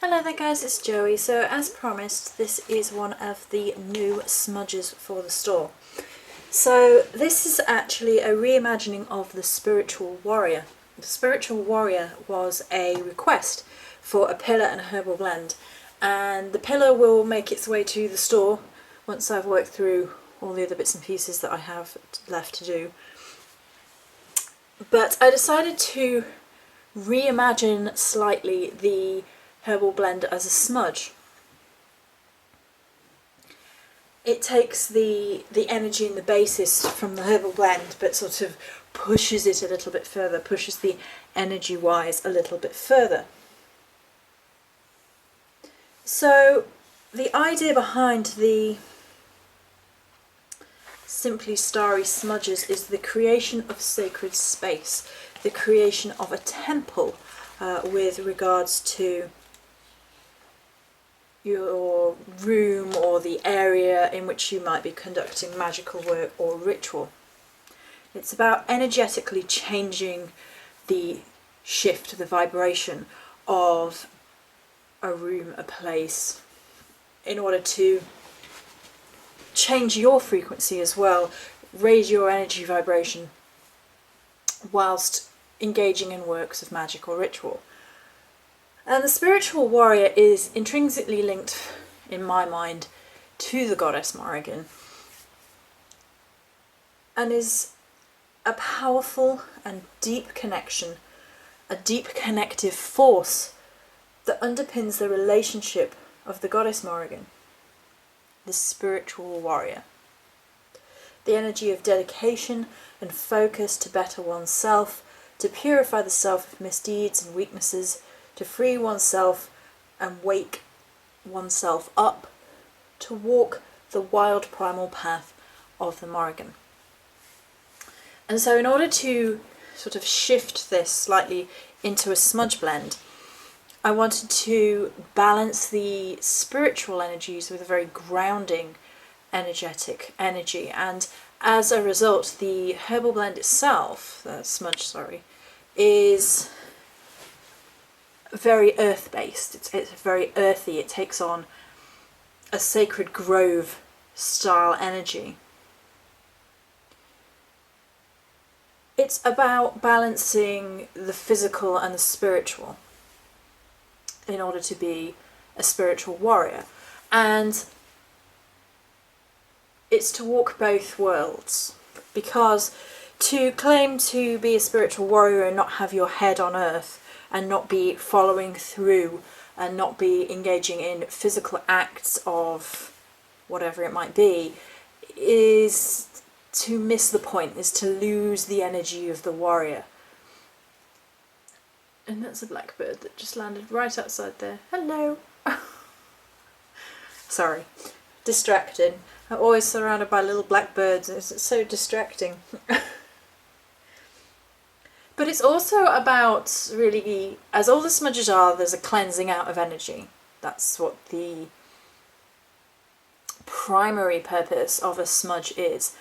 Hello there guys, it's Joey. So as promised, this is one of the new smudges for the store. So this is actually a reimagining of the Spiritual Warrior. The Spiritual Warrior was a request for a pillar and a herbal blend, and the pillar will make its way to the store once I've worked through all the other bits and pieces that I have left to do. But I decided to reimagine slightly the herbal blend as a smudge. It takes the energy and the basis from the herbal blend, but sort of pushes it a little bit further, pushes the energy wise a little bit further. So the idea behind the Simply Starry smudges is the creation of sacred space, the creation of a temple with regards to your room or the area in which you might be conducting magical work or ritual. It's about energetically changing the shift, the vibration of a room, a place, in order to change your frequency as well, raise your energy vibration whilst engaging in works of magic or ritual. And the Spiritual Warrior is intrinsically linked, in my mind, to the goddess Morrigan, and is a powerful and deep connection, a deep connective force that underpins the relationship of the goddess Morrigan, the Spiritual Warrior. The energy of dedication and focus to better oneself, to purify the self of misdeeds and weaknesses, to free oneself and wake oneself up, to walk the wild primal path of the Morrigan. And so in order to sort of shift this slightly into a smudge blend, I wanted to balance the spiritual energies with a very grounding, energetic energy. And as a result, the herbal blend itself, the smudge, is very earth-based. It's very earthy. It takes on a sacred grove style energy. It's about balancing the physical and the spiritual in order to be a spiritual warrior. And it's to walk both worlds, because to claim to be a spiritual warrior and not have your head on earth and not be following through and not be engaging in physical acts of whatever it might be is to miss the point, is to lose the energy of the warrior. And that's a blackbird that just landed right outside there. Hello! Sorry, distracted. I'm always surrounded by little blackbirds and it's so distracting. But it's also about, really, as all the smudges are, there's a cleansing out of energy. That's what the primary purpose of a smudge is.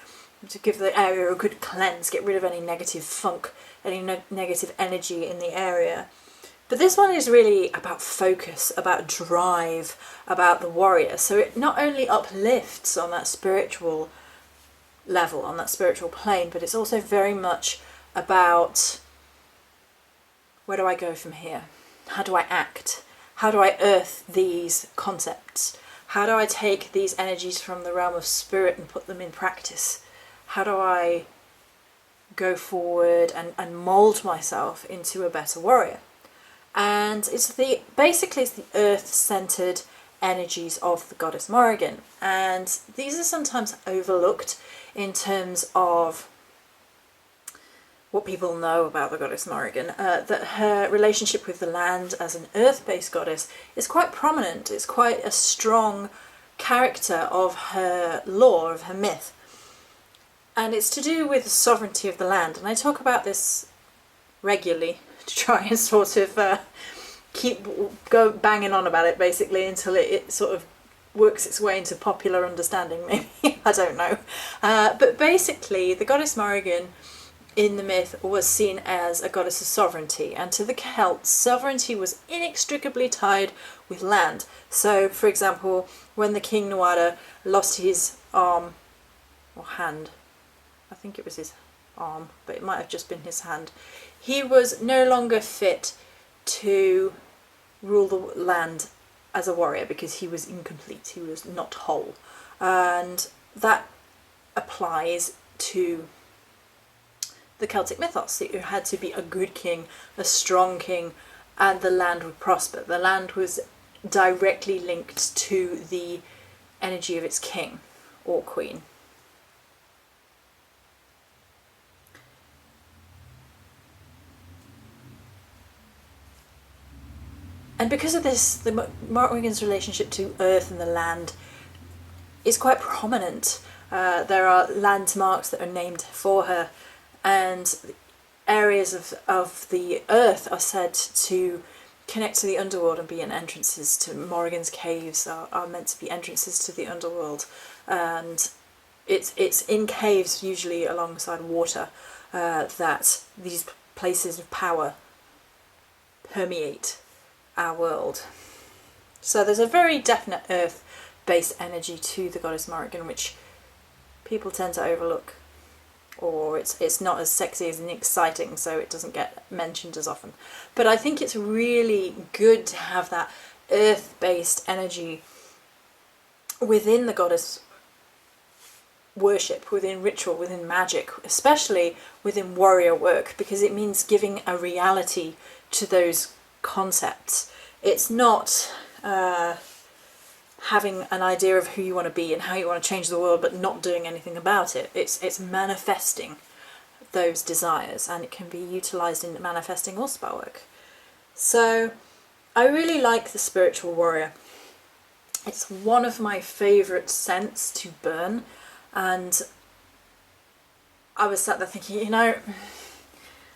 To give the area a good cleanse, get rid of any negative funk, any negative energy in the area. But this one is really about focus, about drive, about the warrior. So it not only uplifts on that spiritual level, on that spiritual plane, but it's also very much about, where do I go from here? How do I act? How do I earth these concepts? How do I take these energies from the realm of spirit and put them in practice? How do I go forward and mould myself into a better warrior? And it's basically the earth-centered energies of the goddess Morrigan. And these are sometimes overlooked in terms of what people know about the goddess Morrigan, that her relationship with the land as an earth-based goddess is quite prominent. It's quite a strong character of her lore, of her myth. And it's to do with the sovereignty of the land. And I talk about this regularly to try and sort of go banging on about it, basically, until it sort of works its way into popular understanding, maybe. I don't know. But basically, the goddess Morrigan in the myth was seen as a goddess of sovereignty, and to the Celts, sovereignty was inextricably tied with land. So, for example, when the King Nuada lost his arm or hand, I think it was his arm, but it might have just been his hand, he was no longer fit to rule the land as a warrior because he was incomplete, he was not whole. And that applies to the Celtic mythos, that you had to be a good king, a strong king, and the land would prosper. The land was directly linked to the energy of its king or queen. And because of this, the Morrigan's relationship to earth and the land is quite prominent. There are landmarks that are named for her, and areas of the earth are said to connect to the underworld and be entrances to Morrigan's caves are meant to be entrances to the underworld. And it's in caves, usually alongside water, that these places of power permeate our world. So there's a very definite earth-based energy to the goddess Morrigan, which people tend to overlook, or it's not as sexy as and exciting, so it doesn't get mentioned as often. But I think it's really good to have that earth-based energy within the goddess worship, within ritual, within magic, especially within warrior work, because it means giving a reality to those concepts. It's not having an idea of who you want to be and how you want to change the world but not doing anything about it. It's manifesting those desires, and it can be utilised in manifesting all spell work. So I really like the spiritual warrior. It's one of my favourite scents to burn, and I was sat there thinking, you know,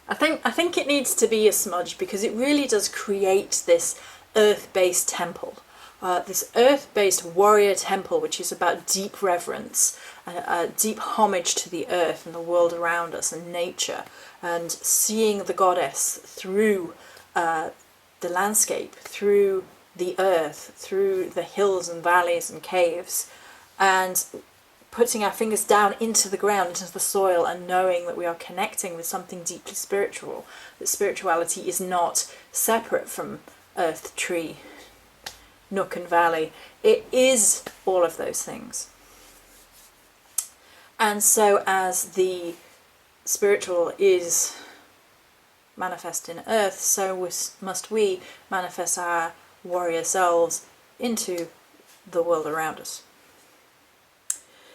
I think it needs to be a smudge, because it really does create this earth-based temple, this earth-based warrior temple, which is about deep reverence, deep homage to the earth and the world around us and nature, and seeing the goddess through the landscape, through the earth, through the hills and valleys and caves, and putting our fingers down into the ground, into the soil, and knowing that we are connecting with something deeply spiritual, that spirituality is not separate from earth, tree, nook and valley. It is all of those things. And so as the spiritual is manifest in earth, so must we manifest our warrior selves into the world around us.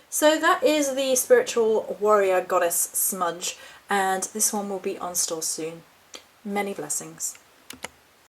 So that is the spiritual warrior goddess Smudge, and this one will be on store soon. Many blessings.